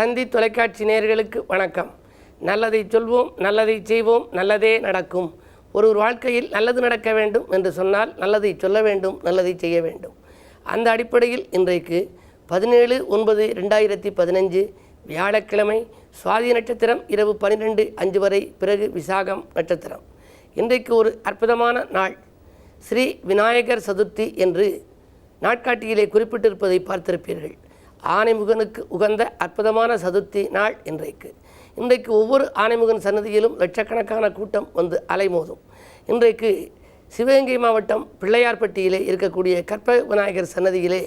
தந்தி தொலைக்காட்சி நேயர்களுக்கு வணக்கம். நல்லதை சொல்வோம், நல்லதை செய்வோம், நல்லதே நடக்கும். ஒரு வாழ்க்கையில் நல்லது நடக்க வேண்டும் என்று சொன்னால் நல்லதை சொல்ல வேண்டும், நல்லதை செய்ய வேண்டும். அந்த அடிப்படையில் இன்றைக்கு 17/9/2015 வியாழக்கிழமை சுவாதி நட்சத்திரம் இரவு 12:05 வரை, பிறகு விசாகம் நட்சத்திரம். இன்றைக்கு ஒரு அற்புதமான நாள். ஸ்ரீ விநாயகர் சதுர்த்தி என்று நாட்காட்டியிலே குறிப்பிட்டிருப்பதை பார்த்திருப்பீர்கள். ஆனைமுகனுக்கு உகந்த அற்புதமான சதுர்த்தி நாள் இன்றைக்கு ஒவ்வொரு ஆனைமுகன் சன்னதியிலும் லட்சக்கணக்கான கூட்டம் வந்து அலைமோதும். இன்றைக்கு சிவகங்கை மாவட்டம் பிள்ளையார்பட்டியிலே இருக்கக்கூடிய கற்பக விநாயகர் சன்னதியிலே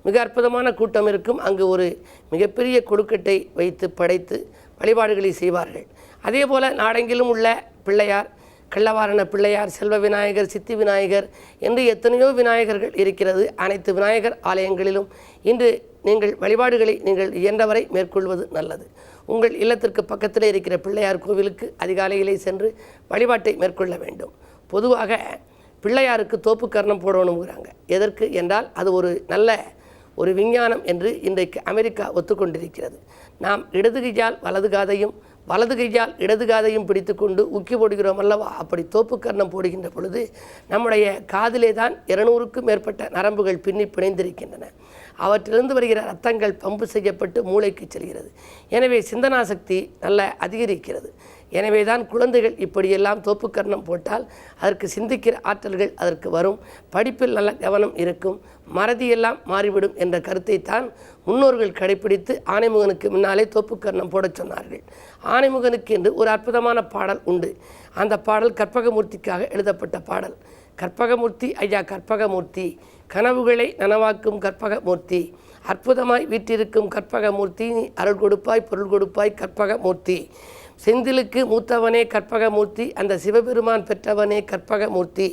மிக அற்புதமான கூட்டம் இருக்கும். அங்கு ஒரு மிகப்பெரிய கொழுக்கட்டை வைத்து படைத்து வழிபாடுகளை செய்வார்கள். அதே போல் நாடெங்கிலும் உள்ள பிள்ளையார், கள்ளவாரண பிள்ளையார், செல்வ விநாயகர், சித்தி விநாயகர் என்று எத்தனையோ விநாயகர்கள் இருக்கிறது. அனைத்து விநாயகர் ஆலயங்களிலும் இன்று நீங்கள் வழிபாடுகளை நீங்கள் இயன்றவரை மேற்கொள்வது நல்லது. உங்கள் இல்லத்திற்கு பக்கத்தில் இருக்கிற பிள்ளையார் கோவிலுக்கு அதிகாலையிலே சென்று வழிபாட்டை மேற்கொள்ள வேண்டும். பொதுவாக பிள்ளையாருக்கு தோப்பு கர்ணம் போடணுங்கிறாங்க. எதற்கு என்றால் அது ஒரு நல்ல ஒரு விஞ்ஞானம் என்று இன்றைக்கு அமெரிக்கா ஒத்துக்கொண்டிருக்கிறது. நாம் இடது கையால் வலது காதையும், வலது கையால் இடது காதையும் பிடித்து கொண்டு உக்கி போடுகிறோம் அல்லவா? அப்படி தோப்பு கர்ணம் போடுகின்ற பொழுது நம்முடைய காதிலே தான் 200க்கும் மேற்பட்ட நரம்புகள் பின்னி பிணைந்திருக்கின்றன. அவற்றிலிருந்து வருகிற இரத்தங்கள் பம்பு செய்யப்பட்டு மூளைக்கு செல்கிறது. எனவே சிந்தனா சக்தி நல்ல அதிகரிக்கிறது. எனவே தான் குழந்தைகள் இப்படியெல்லாம் தோப்பு கர்ணம் போட்டால் அதற்கு சிந்திக்கிற ஆற்றல்கள் அதற்கு வரும், படிப்பில் நல்ல கவனம் இருக்கும், மறதியெல்லாம் மாறிவிடும் என்ற கருத்தை தான் முன்னோர்கள் கடைப்பிடித்து ஆனைமுகனுக்கு முன்னாலே தோப்பு கர்ணம் போட சொன்னார்கள். ஆனைமுகனுக்கு என்று ஒரு அற்புதமான பாடல் உண்டு. அந்த பாடல் கற்பகமூர்த்திக்காக எழுதப்பட்ட பாடல். கற்பகமூர்த்தி ஐயா கற்பகமூர்த்தி, கனவுகளை நனவாக்கும் கற்பகமூர்த்தி, அற்புதமாய் வீற்றிருக்கும் கற்பகமூர்த்தி, நீ அருள் கொடுப்பாய் பொருள் கொடுப்பாய் கற்பகமூர்த்தி, செந்திலுக்கு மூத்தவனே கற்பகமூர்த்தி, அந்த சிவபெருமான் பெற்றவனே கற்பகமூர்த்தி,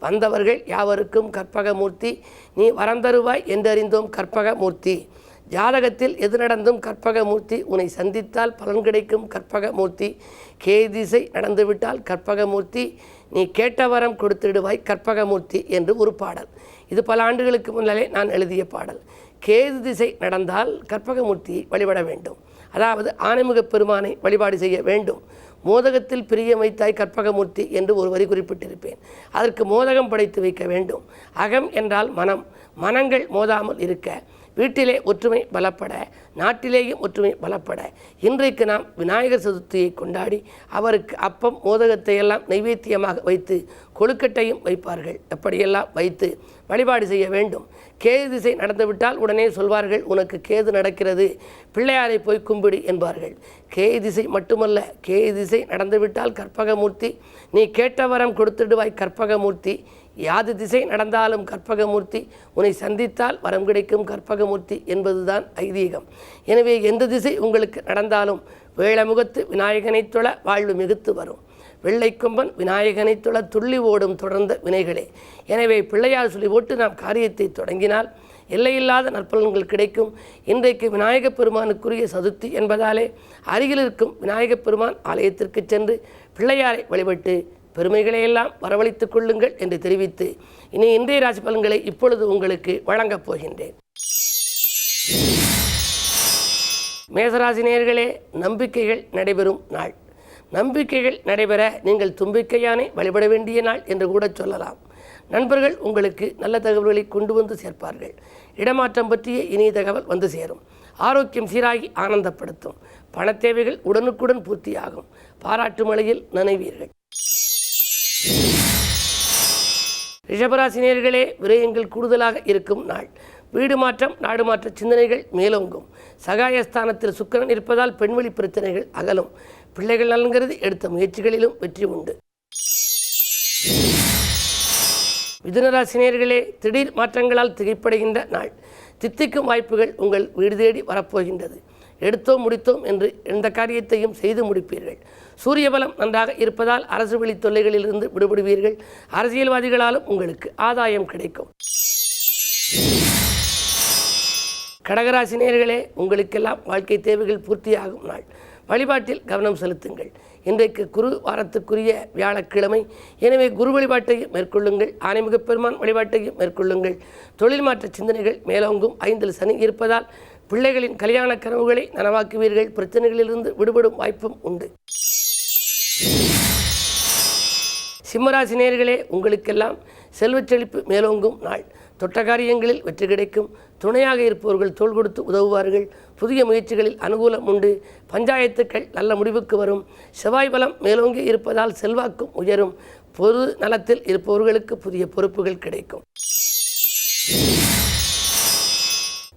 வந்தவர்கள் யாவருக்கும் கற்பகமூர்த்தி, நீ வரந்தருவாய் என்றறிந்தோம் கற்பகமூர்த்தி, ஜாதகத்தில் எது நடந்தும் கற்பகமூர்த்தி, உன்னை சந்தித்தால் பலன் கிடைக்கும் கற்பகமூர்த்தி, கேதிசை நடந்துவிட்டால் கற்பகமூர்த்தி, நீ கேட்ட வரம் கொடுத்திடுவாய் கற்பகமூர்த்தி என்று ஒரு பாடல். இது பல ஆண்டுகளுக்கு முன்னாலே நான் எழுதிய பாடல். கேது திசை நடந்தால் கற்பகமூர்த்தியை வழிபட வேண்டும். அதாவது ஆனைமுக பெருமானை வழிபாடு செய்ய வேண்டும். மோதகத்தில் பிரியம் வைத்தாய் கற்பகமூர்த்தி என்று ஒரு வரி குறிப்பிட்டிருப்பேன். அதற்கு மோதகம் படைத்து வைக்க வேண்டும். அகம் என்றால் மனம். மனங்கள் மோதாமல் இருக்க, வீட்டிலே ஒற்றுமை பலப்பட, நாட்டிலேயும் ஒற்றுமை பலப்பட இன்றைக்கு நாம் விநாயகர் சதுர்த்தியை கொண்டாடி அவருக்கு அப்பம் மோதகத்தை எல்லாம் நைவேத்தியமாக வைத்து கொழுக்கட்டையும் வைப்பார்கள். எப்படியெல்லாம் வைத்து வழிபாடு செய்ய வேண்டும். கேது திசை நடந்துவிட்டால் உடனே சொல்வார்கள், உனக்கு கேது நடக்கிறது, பிள்ளையாரை போய் கும்பிடு என்பார்கள். கேது திசை மட்டுமல்ல, கேது திசை நடந்துவிட்டால் கற்பகமூர்த்தி, நீ கேட்ட வரம் கொடுத்துடுவாய் கற்பகமூர்த்தி, யாது திசை நடந்தாலும் கற்பகமூர்த்தி, உன்னை சந்தித்தால் வரம் கிடைக்கும் கற்பகமூர்த்தி என்பதுதான் ஐதீகம். எனவே எந்த திசை உங்களுக்கு நடந்தாலும் வேளமுகத்து விநாயகனை தொழ வாழ்வு மிகுத்து வரும். வெள்ளைக்கொம்பன் விநாயகனை தொழ துள்ளி ஓடும் தொடர்ந்த வினைகளே. எனவே பிள்ளையார் சொல்லி ஓட்டு நாம் காரியத்தை தொடங்கினால் எல்லையில்லாத நற்பலன்கள் கிடைக்கும். இன்றைக்கு விநாயகப் பெருமானுக்குரிய சதுர்த்தி என்பதாலே அருகில் இருக்கும் விநாயகப் பெருமான் ஆலயத்திற்கு சென்று பிள்ளையாரை வழிபட்டு பெருமைகளையெல்லாம் வரவழைத்துக் கொள்ளுங்கள் என்று தெரிவித்து இனி இன்றைய ராசி பலன்களை இப்பொழுது உங்களுக்கு வழங்கப் போகின்றேன். மேசராசி நேயர்களே, நம்பிக்கைகள் நடைபெறும் நாள். நம்பிக்கைகள் நடைபெற நீங்கள் தும்பிக்கையானை வழிபட வேண்டிய நாள் என்று கூட சொல்லலாம். நண்பர்கள் உங்களுக்கு நல்ல தகவல்களை கொண்டு வந்து சேர்ப்பார்கள். இடமாற்றம் பற்றிய இனிய தகவல் வந்து சேரும். ஆரோக்கியம் சீராகி ஆனந்தப்படுத்தும். பண தேவைகள் உடனுக்குடன் பூர்த்தியாகும். பாராட்டு மழையில் நனைவீர்கள். ரிஷபராசி நேயர்களே, விரயங்கள் கூடுதலாக இருக்கும் நாள். வீடு மாற்றம், நாடு மாற்ற சிந்தனைகள் மேலோங்கும். சகாயஸ்தானத்தில் சுக்கிரன் இருப்பதால் பெண்வெளி பிரச்சனைகள் அகலும். பிள்ளைகள் நலன்கிறது எடுத்த முயற்சிகளிலும் வெற்றி உண்டு. மிதுனராசி நேயர்களே, திடீர் மாற்றங்களால் திகைப்படைகின்ற நாள். தித்திக்கும் வாய்ப்புகள் உங்கள் வீடு தேடி வரப்போகின்றது. எடுத்தோம் முடித்தோம் என்று எந்த காரியத்தையும் செய்து முடிப்பீர்கள். சூரிய பலம் நன்றாக இருப்பதால் அரசு வழி தொல்லைகளிலிருந்து விடுபடுவீர்கள். அரசியல்வாதிகளாலும் உங்களுக்கு ஆதாயம் கிடைக்கும். கடகராசி நேயர்களே, உங்களுக்கெல்லாம் வாழ்க்கை தேவைகள் பூர்த்தியாகும் நாள். வழிபாட்டில் கவனம் செலுத்துங்கள். இன்றைக்கு குரு வாரத்துக்குரிய வியாழக்கிழமை. எனவே குரு வழிபாட்டையும் மேற்கொள்ளுங்கள். ஆனைமுகப் பெருமான் வழிபாட்டையும் மேற்கொள்ளுங்கள். தொழில் மாற்ற சிந்தனைகள் மேலோங்கும். 5இல் சனி இருப்பதால் பிள்ளைகளின் கல்யாண கனவுகளை நனவாக்குவீர்கள். பிரச்சனைகளிலிருந்து விடுபடும் வாய்ப்பும் உண்டு. சிம்மராசி நேயர்களே, உங்களுக்கெல்லாம் செல்வச் செழிப்பு மேலோங்கும் நாள். தொட்ட காரியங்களில் வெற்றி கிடைக்கும். துணையாக இருப்பவர்கள் தோள் கொடுத்து உதவுவார்கள். புதிய முயற்சிகளில் அனுகூலம் உண்டு. பஞ்சாயத்துக்கள் நல்ல முடிவுக்கு வரும். செவ்வாய் பலம் மேலோங்கி இருப்பதால் செல்வாக்கும் உயரும். பொது நலத்தில் இருப்பவர்களுக்கு புதிய பொறுப்புகள் கிடைக்கும்.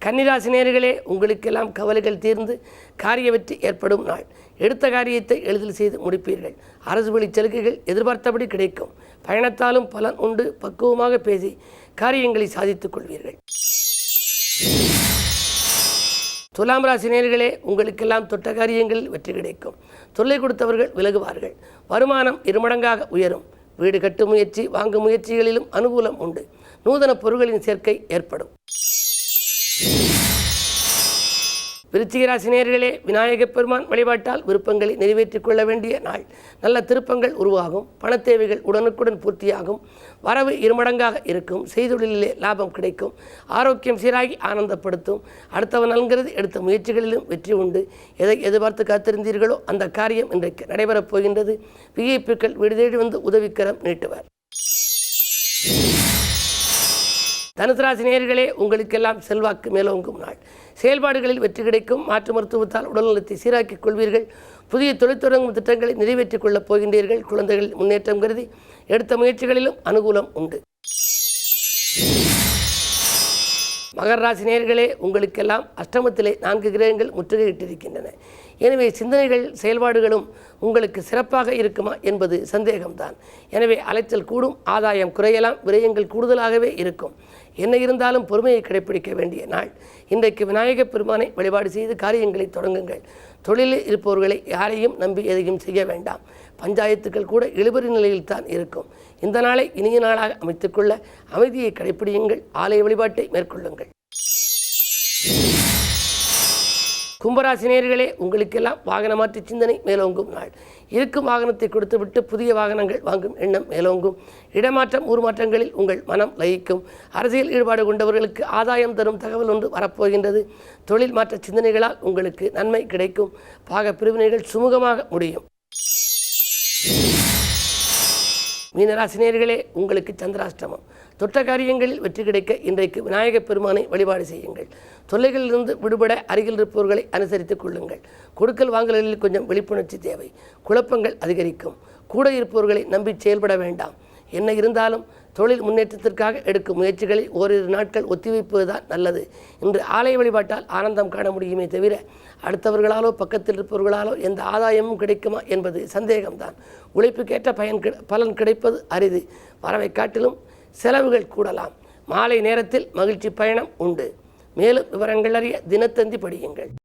கன்னிராசி நேயர்களே, உங்களுக்கெல்லாம் கவலைகள் தீர்ந்து காரிய வெற்றி ஏற்படும் நாள். எடுத்த காரியத்தை எளிதில் செய்து முடிப்பீர்கள். அரசு வழி சலுகைகள் எதிர்பார்த்தபடி கிடைக்கும். பயணத்தாலும் பலன் உண்டு. பக்குவமாக பேசி காரியங்களை சாதித்துக் கொள்வீர்கள். துலாம் ராசி நேயர்களே, உங்களுக்கெல்லாம் தொட்ட காரியங்களில் வெற்றி கிடைக்கும். தொல்லை கொடுத்தவர்கள் விலகுவார்கள். வருமானம் இருமடங்காக உயரும். வீடு கட்டும் முயற்சி, வாங்கும் முயற்சிகளிலும் அனுகூலம் உண்டு. நூதன பொருட்களின் சேர்க்கை ஏற்படும். விருச்சிக ராசி நேயர்களே, விநாயகப் பெருமான் வழிபாட்டால் விருப்பங்களை நிறைவேற்றிக் கொள்ள வேண்டிய நாள். நல்ல திருப்பங்கள் உருவாகும். பணத்தேவைகள் உடனுக்குடன் பூர்த்தியாகும். வரவு இருமடங்காக இருக்கும். செய்தொழிலே லாபம் கிடைக்கும். ஆரோக்கியம் சீராகி ஆனந்தப்படுத்தும். அடுத்தவன் நல்கிறது எடுத்த முயற்சிகளிலும் வெற்றி உண்டு. எதை எதிர்பார்த்து காத்திருந்தீர்களோ அந்த காரியம் இன்றைக்கு நடைபெறப் போகின்றது. விஐபிக்கள் வீடு தேடி வந்து உதவிக்கரம் நீட்டுவர். தனுசு ராசி நேயர்களே, உங்களுக்கெல்லாம் செல்வாக்கு மேலோங்கும் நாள். செயல்பாடுகளில் வெற்றி கிடைக்கும். மாற்று மருத்துவத்தால் உடல்நலத்தை சீராக்கிக் கொள்வீர்கள். புதிய தொழில் தொடங்கும் திட்டங்களை நிறைவேற்றிக் கொள்ளப் போகின்றீர்கள். குழந்தைகளின் முன்னேற்றம் கருதி எடுத்த முயற்சிகளிலும் அனுகூலம் உண்டு. மகர ராசி நேயர்களே, உங்களுக்கெல்லாம் அஷ்டமத்திலே 4 கிரகங்கள் முற்றுகையிட்டிருக்கின்றன. எனவே சிந்தனைகள் செயல்பாடுகளும் உங்களுக்கு சிறப்பாக இருக்குமா என்பது சந்தேகம்தான். எனவே அலைச்சல் கூடும். ஆதாயம் குறையலாம். விரயங்கள் கூடுதலாகவே இருக்கும். என்ன இருந்தாலும் பொறுமையை கடைப்பிடிக்க வேண்டிய நாள். இன்றைக்கு விநாயகப் பெருமானை வழிபாடு செய்து காரியங்களை தொடங்குங்கள். தொழிலில் இருப்பவர்களை யாரையும் நம்பி எதையும் செய்ய வேண்டாம். பஞ்சாயத்துக்கள் கூட இழுபறி நிலையில் தான் இருக்கும். இந்த நாளை இனிய நாளாக அமைத்துக்கொள்ள அமைதியை கடைப்பிடியுங்கள். ஆலய வழிபாட்டை மேற்கொள்ளுங்கள். கும்பராசி நேயர்களே, உங்களுக்கெல்லாம் வாகன மாற்று சிந்தனை மேலோங்கும் நாள். இருக்கும் வாகனத்தை கொடுத்துவிட்டு புதிய வாகனங்கள் வாங்கும் எண்ணம் மேலோங்கும். இடமாற்றம் ஊர்மாற்றங்களில் உங்கள் மனம் லயிக்கும். அரசியல் ஈடுபாடு கொண்டவர்களுக்கு ஆதாயம் தரும் தகவல் ஒன்று வரப்போகின்றது. தொழில் மாற்ற சிந்தனைகளால் உங்களுக்கு நன்மை கிடைக்கும். பாக பிரிவினைகள் சுமூகமாக முடியும். மீனராசி நேயர்களே, உங்களுக்கு சந்திராஷ்டமம். தொட்ட காரியங்களில் வெற்றி கிடைக்க இன்றைக்கு விநாயகப் பெருமானை வழிபாடு செய்யுங்கள். தொல்லைகளிலிருந்து விடுபட அருகில் இருப்பவர்களை அனுசரித்துக் கொள்ளுங்கள். கொடுக்கல் வாங்கல்களில் கொஞ்சம் விழிப்புணர்ச்சி தேவை. குழப்பங்கள் அதிகரிக்கும். கூட இருப்பவர்களை நம்பி செயல்பட வேண்டாம். என்ன இருந்தாலும் தொழில் முன்னேற்றத்திற்காக எடுக்கும் முயற்சிகளை ஓரிரு நாட்கள் ஒத்திவைப்பதுதான் நல்லது. இன்று ஆலய வழிபாட்டால் ஆனந்தம் காண முடியுமே தவிர அடுத்தவர்களாலோ பக்கத்தில் இருப்பவர்களாலோ எந்த ஆதாயமும் கிடைக்குமா என்பது சந்தேகம்தான். உழைப்புக்கேற்ற பலன் கிடைப்பது அரிது. வரவை காட்டிலும் செலவுகள் கூடலாம். மாலை நேரத்தில் மகிழ்ச்சி பயணம் உண்டு. மேலும் விவரங்கள் அறிய தினத்தந்தி படியுங்கள்.